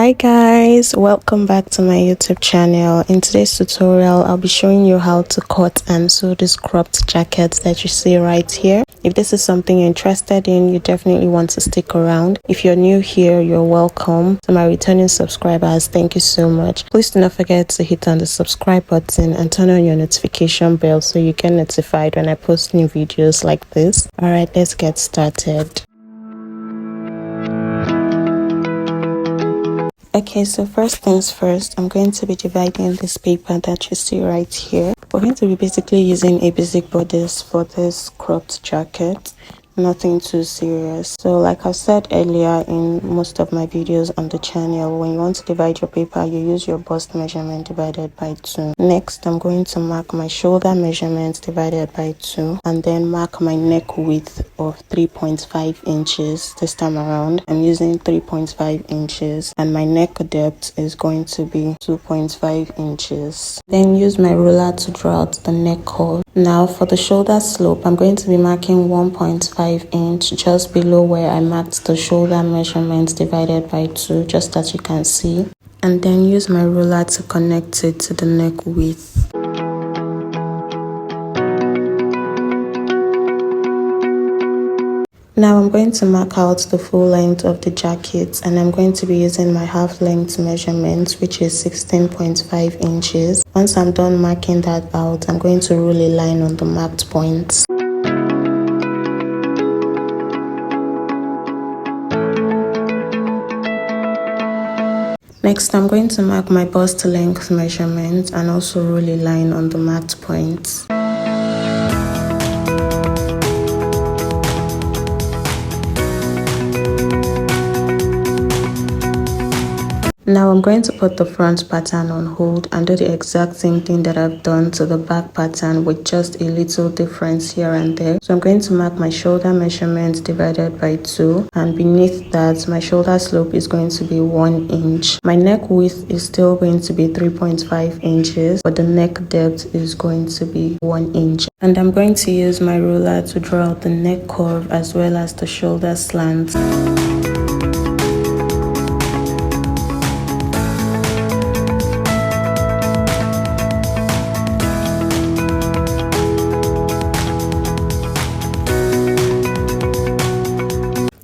Hi guys, welcome back to my YouTube channel. In today's tutorial, I'll be showing you how to cut and sew this cropped jacket that you see right here. If this is something you're interested in, you definitely want to stick around. If you're new here, you're welcome. To my returning subscribers, thank you so much. Please do not forget to hit on the subscribe button and turn on your notification bell so you get notified when I post new videos like this. Alright, let's get started. Okay, so first things first, I'm going to be dividing this paper that you see right here. We're going to be basically using a basic bodice for this cropped jacket. Nothing too serious. So like I said earlier in most of my videos on the channel, when you want to divide your paper, you use your bust measurement divided by 2. Next, I'm going to mark my shoulder measurement divided by 2 and then mark my neck width of 3.5 inches. This time around, I'm using 3.5 inches and my neck depth is going to be 2.5 inches. Then use my ruler to draw out the neck curve. Now for the shoulder slope, I'm going to be marking 1.5 inch just below where I marked the shoulder measurement divided by 2, just as you can see, and then use my ruler to connect it to the neck width. Now I'm going to mark out the full length of the jacket, and I'm going to be using my half length measurement, which is 16.5 inches. Once I'm done marking that out, I'm going to rule a line on the marked points. Next, I'm going to mark my bust length measurement and also rule a line on the marked points. Now I'm going to put the front pattern on hold and do the exact same thing that I've done to the back pattern with just a little difference here and there. So I'm going to mark my shoulder measurement divided by 2, and beneath that my shoulder slope is going to be 1 inch. My neck width is still going to be 3.5 inches, but the neck depth is going to be 1 inch. And I'm going to use my ruler to draw out the neck curve as well as the shoulder slant.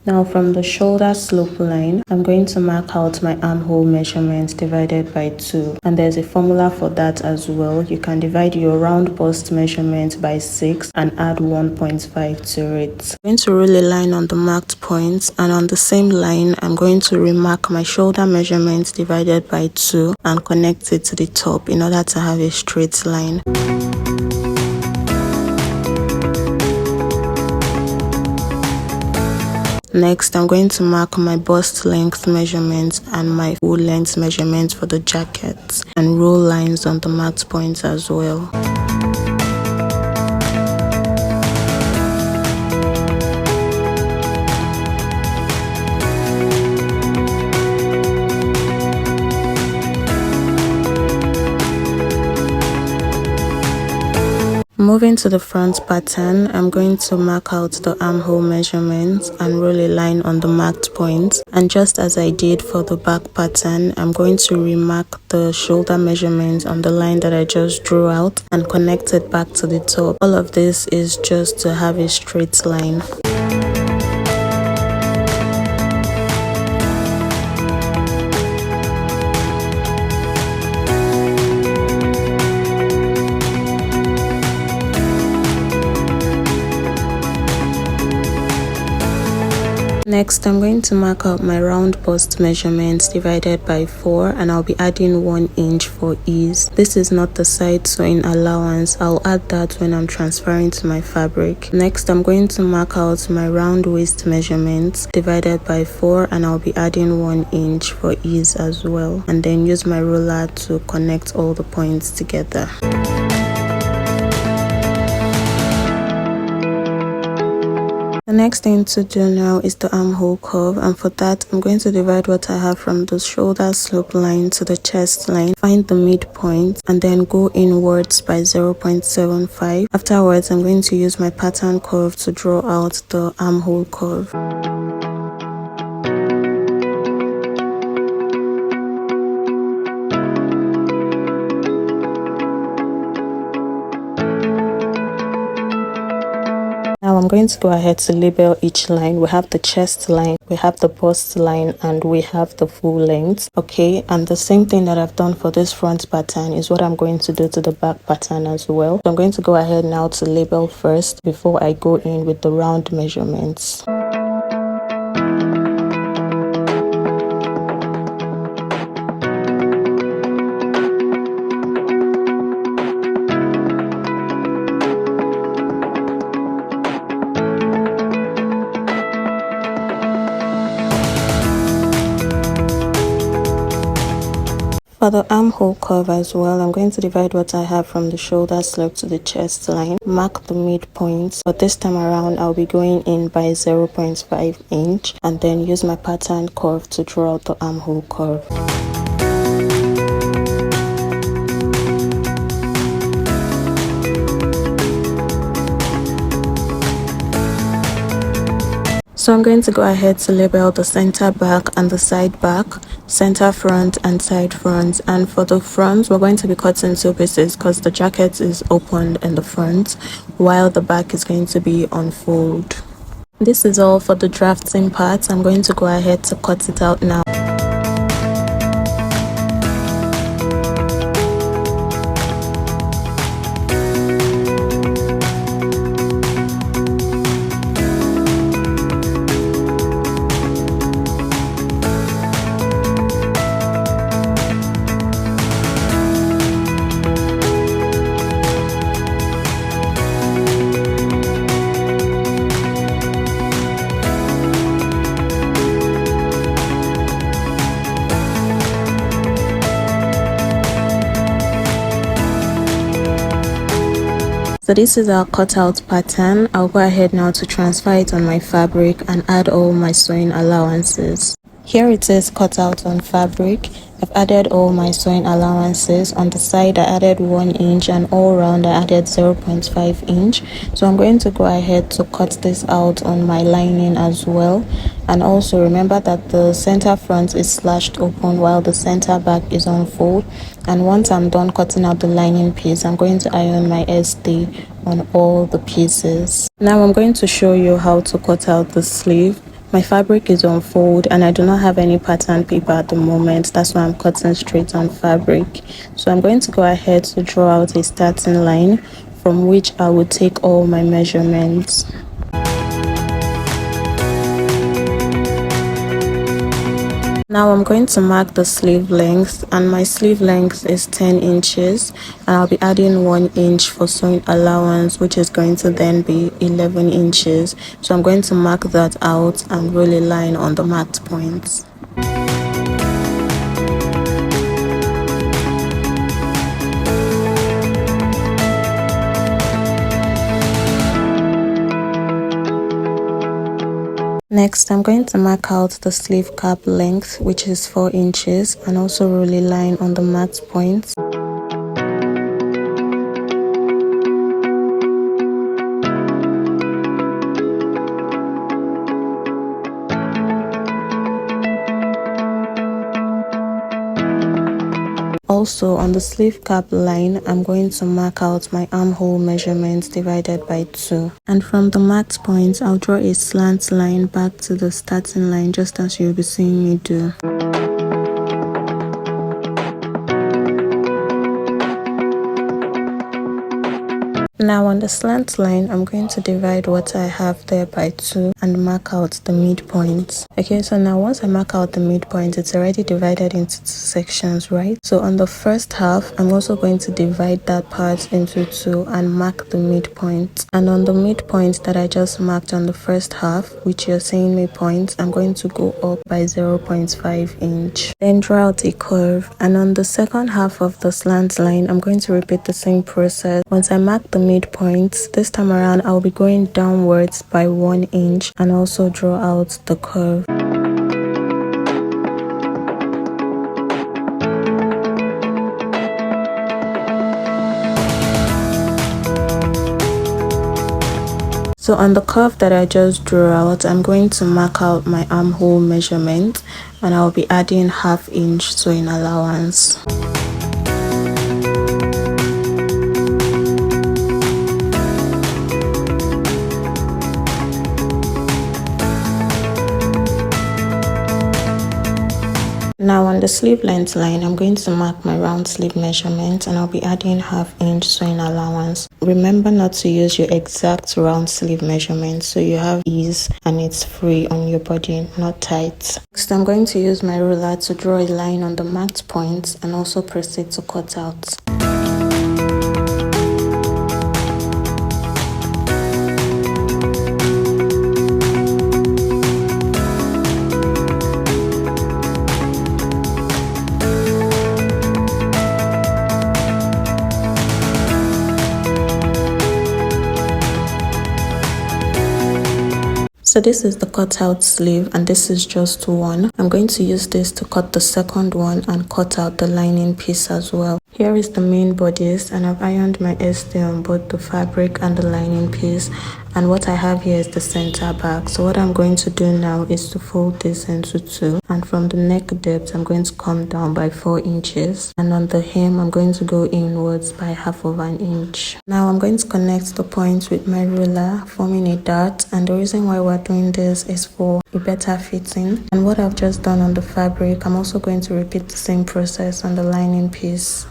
Now from the shoulder slope line, I'm going to mark out my armhole measurement divided by 2. And there's a formula for that as well. You can divide your round bust measurement by 6 and add 1.5 to it. I'm going to rule a line on the marked points, and on the same line, I'm going to remark my shoulder measurement divided by 2 and connect it to the top in order to have a straight line. Next, I'm going to mark my bust length measurement and my full length measurement for the jacket and rule lines on the marked points as well. Moving to the front pattern, I'm going to mark out the armhole measurement and roll a line on the marked points. And just as I did for the back pattern, I'm going to remark the shoulder measurement on the line that I just drew out and connect it back to the top. All of this is just to have a straight line. Next, I'm going to mark out my round bust measurements divided by 4, and I'll be adding 1 inch for ease. This is not the side sewing allowance. I'll add that when I'm transferring to my fabric. Next, I'm going to mark out my round waist measurements divided by 4, and I'll be adding 1 inch for ease as well. And then use my ruler to connect all the points together. The next thing to do now is the armhole curve, and for that I'm going to divide what I have from the shoulder slope line to the chest line, find the midpoint, and then go inwards by 0.75. Afterwards, I'm going to use my pattern curve to draw out the armhole curve. I'm going to go ahead to label each line. We have the chest line, we have the bust line, and we have the full length. Okay, and the same thing that I've done for this front pattern is what I'm going to do to the back pattern as well. So I'm going to go ahead now to label first before I go in with the round measurements. For the armhole curve as well, I'm going to divide what I have from the shoulder slope to the chest line, mark the midpoint, but this time around I'll be going in by 0.5 inch and then use my pattern curve to draw out the armhole curve. So I'm going to go ahead to label the center back and the side back, center front and side front. And for the front, we're going to be cutting 2 pieces because the jacket is opened in the front while the back is going to be unfold. This is all for the drafting part. I'm going to go ahead to cut it out now. So this is our cutout pattern. I'll go ahead now to transfer it on my fabric and add all my sewing allowances. Here it is cut out on fabric. I've added all my sewing allowances. On the side I added 1 inch and all round I added 0.5 inch. So I'm going to go ahead to cut this out on my lining as well. And also remember that the center front is slashed open while the center back is on fold. And once I'm done cutting out the lining piece, I'm going to iron my SD on all the pieces. Now I'm going to show you how to cut out the sleeve. My fabric is on fold and I do not have any pattern paper at the moment. That's why I'm cutting straight on fabric. So I'm going to go ahead to draw out a starting line from which I will take all my measurements. Now I'm going to mark the sleeve length, and my sleeve length is 10 inches and I'll be adding 1 inch for sewing allowance, which is going to then be 11 inches. So I'm going to mark that out and roll a line on the marked points. Next, I'm going to mark out the sleeve cap length, which is 4 inches, and also roll a line on the marked points. Also, on the sleeve cap line, I'm going to mark out my armhole measurements divided by 2. And from the marked points, I'll draw a slant line back to the starting line, just as you'll be seeing me do. Now on the slant line, I'm going to divide what I have there by 2 and mark out the midpoint. Okay, so now once I mark out the midpoint, it's already divided into 2 sections, right? So on the first half, I'm also going to divide that part into 2 and mark the midpoint. And on the midpoint that I just marked on the first half, which you're seeing midpoint, I'm going to go up by 0.5 inch. Then draw out a curve. And on the second half of the slant line, I'm going to repeat the same process. Once I mark the midpoints, this time around I'll be going downwards by 1 inch and also draw out the curve. So on the curve that I just drew out, I'm going to mark out my armhole measurement and I'll be adding 1/2 inch sewing allowance. Now on the sleeve length line, I'm going to mark my round sleeve measurement and I'll be adding ½ inch sewing allowance. Remember not to use your exact round sleeve measurement so you have ease and it's free on your body, not tight. Next, I'm going to use my ruler to draw a line on the marked points and also proceed to cut out. So this is the cutout sleeve and this is just one. I'm going to use this to cut the second one and cut out the lining piece as well. Here is the main bodice and I've ironed my estee on both the fabric and the lining piece, and what I have here is the center back. So what I'm going to do now is to fold this into two, and from the neck depth I'm going to come down by 4 inches, and on the hem I'm going to go inwards by ½ inch. Now I'm going to connect the points with my ruler, forming a dart, and the reason why we're doing this is for a better fitting. And what I've just done on the fabric, I'm also going to repeat the same process on the lining piece.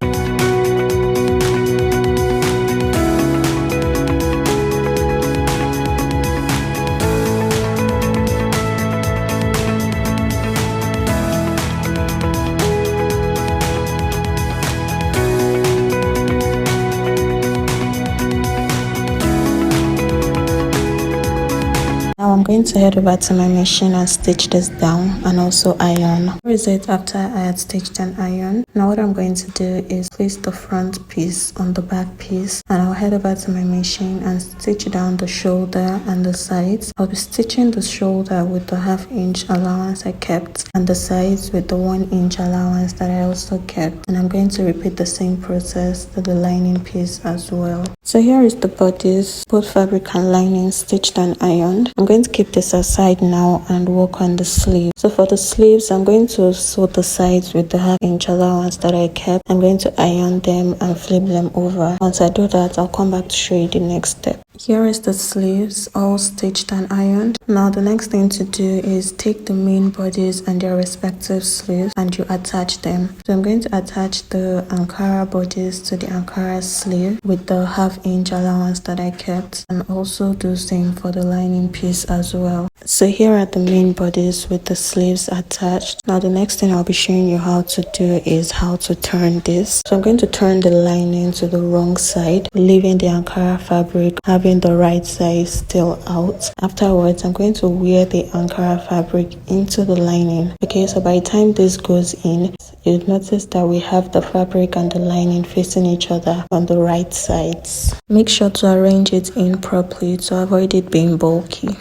Now I'm going to head over to my machine and stitch this down and also iron. Here is it after I had stitched and ironed. Now what I'm going to do is place the front piece on the back piece, and I'll head over to my machine and stitch down the shoulder and the sides. I'll be stitching the shoulder with the ½ inch allowance I kept and the sides with the 1 inch allowance that I also kept, and I'm going to repeat the same process to the lining piece as well. So here is the bodice, both fabric and lining stitched and ironed. I'm going to keep this aside now and work on the sleeve. So for the sleeves, I'm going to sew the sides with the ½ inch allowance that I kept. I'm going to iron them and flip them over. Once I do that, I'll come back to show you the next step. Here is the sleeves, all stitched and ironed. Now the next thing to do is take the main bodice and their respective sleeves and you attach them. So I'm going to attach the Ankara bodice to the Ankara sleeve with the ½ inch allowance that I kept, and also do same for the lining piece as well. So here are the main bodice with the sleeves attached. Now the next thing I'll be showing you how to do is how to turn this. So I'm going to turn the lining to the wrong side, leaving the Ankara fabric having the right side still out. Afterwards, I'm going to wear the Ankara fabric into the lining. Okay, so by the time this goes in, you'll notice that we have the fabric and the lining facing each other on the right sides. Make sure to arrange it in properly to avoid it being bulky.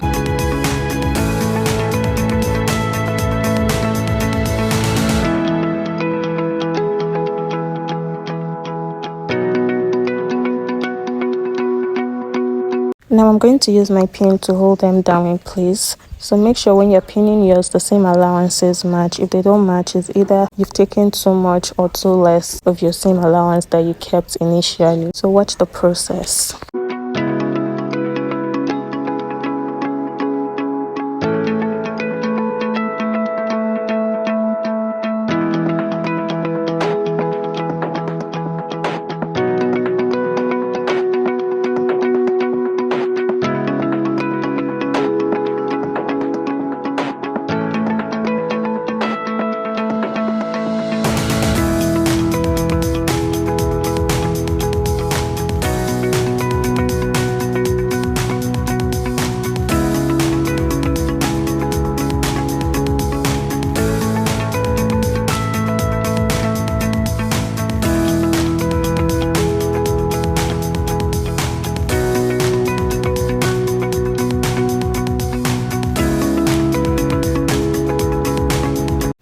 Now I'm going to use my pin to hold them down in place. So make sure when you're pinning yours, the same allowances match. If they don't match, it's either you've taken too much or too less of your same allowance that you kept initially. So watch the process.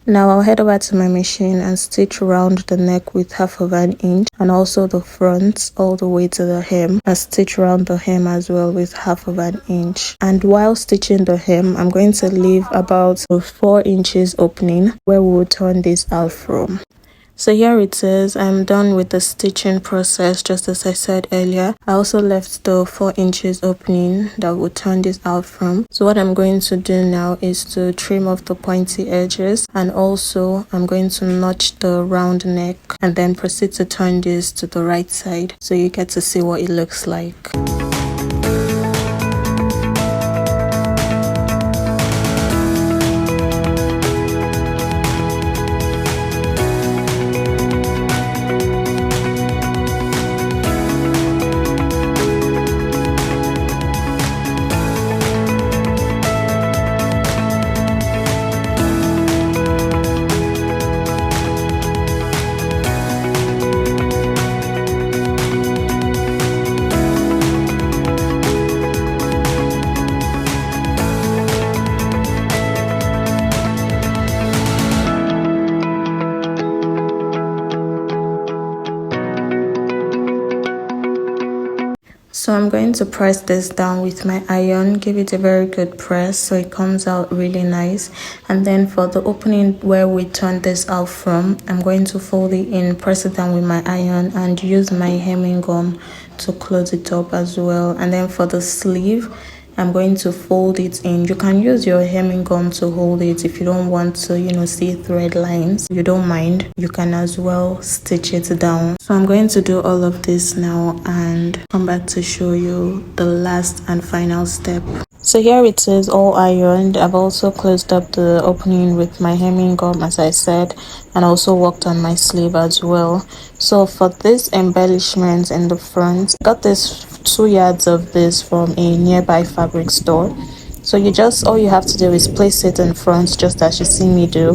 Now I'll head over to my machine and stitch around the neck with ½ inch, and also the front all the way to the hem, and stitch around the hem as well with ½ inch. And while stitching the hem, I'm going to leave about a 4 inches opening where we will turn this out from. So here it is. I'm done with the stitching process just as I said earlier. I also left the 4 inches opening that would turn this out from. So what I'm going to do now is to trim off the pointy edges, and also I'm going to notch the round neck and then proceed to turn this to the right side so you get to see what it looks like. So I'm going to press this down with my iron, give it a very good press so it comes out really nice. And then for the opening where we turn this out from, I'm going to fold it in, press it down with my iron, and use my hemming gum to close it up as well. And then for the sleeve, I'm going to fold it in. You can use your hemming gum to hold it if you don't want to, see thread lines. If you don't mind, you can as well stitch it down. So I'm going to do all of this now and come back to show you the last and final step. So here it is all ironed. I've also closed up the opening with my hemming gum as I said, and also worked on my sleeve as well. So for this embellishment in the front, I got this 2 yards of this from a nearby fabric store. So all you have to do is place it in front just as you see me do,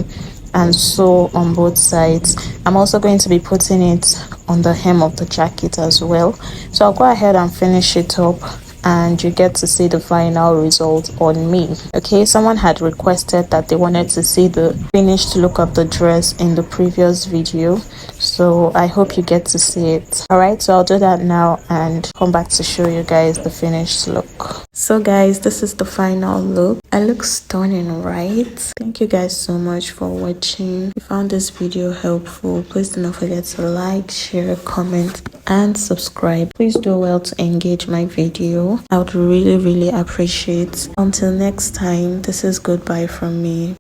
and sew on both sides. I'm also going to be putting it on the hem of the jacket as well. So I'll go ahead and finish it up and you get to see the final result on me. Okay, someone had requested that they wanted to see the finished look of the dress in the previous video, so I hope you get to see it. Alright, so I'll do that now and come back to show you guys the finished look. So guys, this is the final look. I look stunning, right? Thank you guys so much for watching. If you found this video helpful, please do not forget to like, share, comment and subscribe. Please do well to engage my video. I would really appreciate. Until next time, this is goodbye from me.